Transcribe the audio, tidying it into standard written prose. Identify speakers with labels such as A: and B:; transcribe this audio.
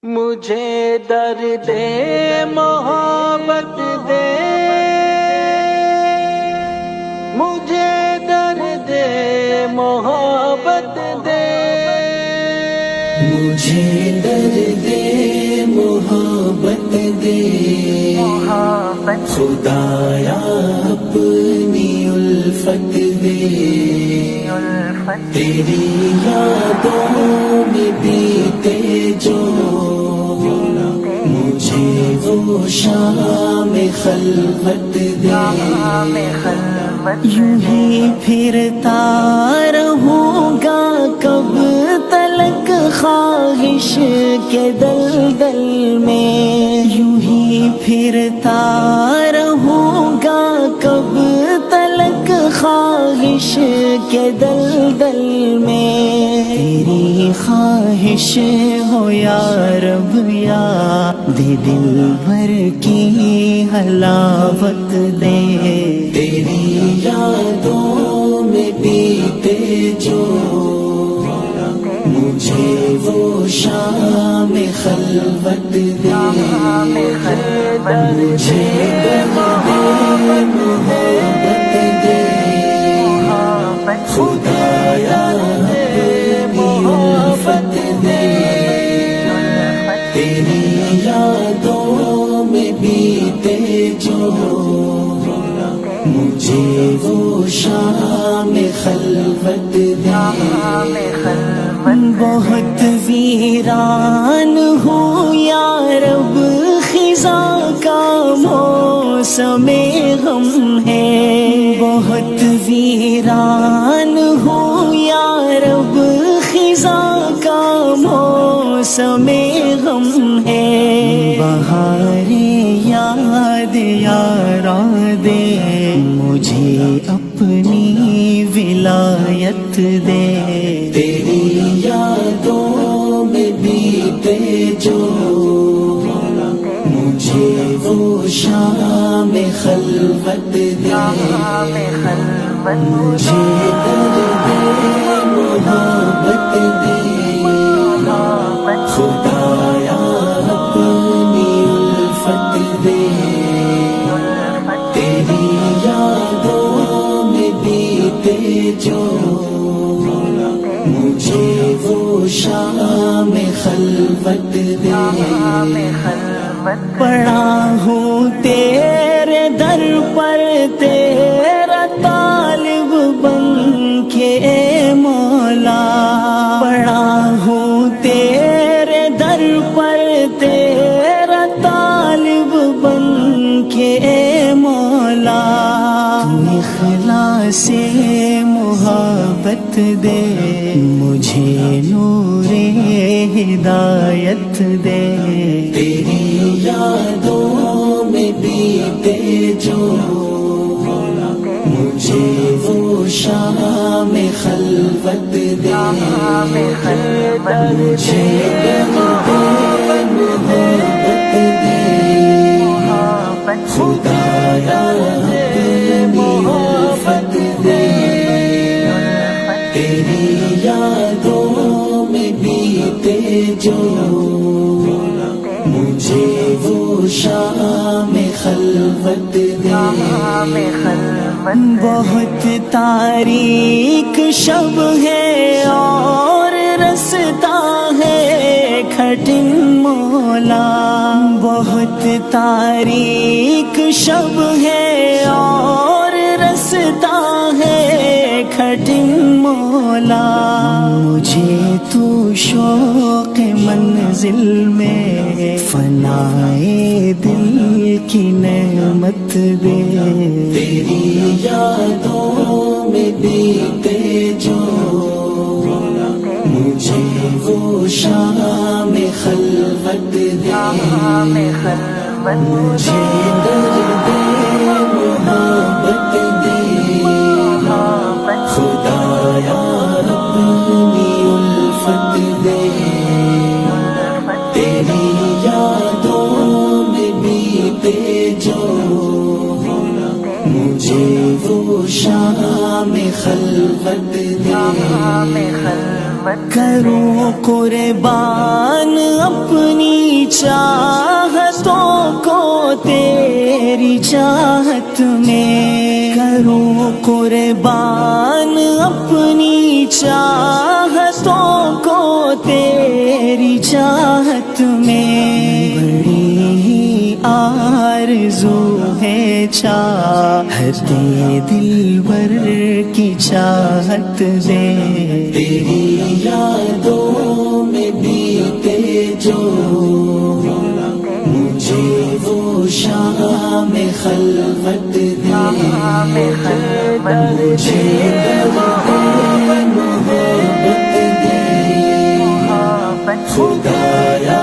A: مجھے درد محبت دے، مجھے درد محبت دے،
B: مجھے درد محبت دے، خدایا اپنی الفت دے، تیری یادوں میں بیتے جو مجھے وہ شام خلوت دے،
C: یوں ہی پھرتا رہوں گا کب تلک خواہش کے دلدل میں، یوں ہی پھرتا رہوں گا کب تلک خواہش کے دلدل میں، تیری خواہش ہو یا رب یا دے دل بھر کی حلاوت دے،
B: تیری یادوں میں بیتے جو مجھے وہ شام خلوت دے، مجھے درد محبت دے، خدایا اپنی الفت دے، تیری یادوں میں بیتے جو مجھے وہ شام خلوت دے،
C: بہت ویران ہوں یا رب خزاں کا موسم غم ہے، بہت ویران ہوں یا رب خزاں کا موسم غم ہے، بہار یاد یاراں دے، مجھے اپنی ولایت دے،
B: تیری یادوں میں بیتے جو مجھے وہ شام خلوت دے، مجھے درد محبت دے، خدایا اپنی الفت دے، تیری یادوں میں بیتے جو مجھے وہ شام خلوت دے،
C: پڑا ہوں تیرے در پر تیرا طالب بن کے اے مولا، پڑا ہوں تیرے در پر تیرا طالب بن کے اے مولا، تو اخلاص محبت دے، مجھے نور ہدایت دے،
B: تیری یادوں میں بیتے جو مجھے وہ شام خلوت دے، مجھے درد محبت دے، خدایا اپنی الفت دے، تیری یادوں میں بیتے جو مجھے وہ شام خلوت دے،
C: بہت تاریک شب ہے اور رستا ہے کھٹن مولا، بہت تاریک شب ہے اور رستا ہے کھٹن مولا، مجھے تو شوق منزل میں فنائے دل کی نعمت دے،
B: تیری یادوں میں بیتے جو مجھے وہ شام خلوت دے، مجھے درد محبت دے، خدایا اپنی الفت دے، تیری یادوں میں بیتے جو مجھے وہ شام خلوت دے،
C: کروں قربان اپنی چاہتوں کو تیری چاہت میں کروں قربان، اپنی چاہتوں کو تیری چاہت میں، بڑی ہی آرزو ہے چاہت دلبر کی چاہت دے،
B: تیری یادوں میں بیتے جو مجھے وہ شام خلوت دے، مجھے درد محبت دے، خدایا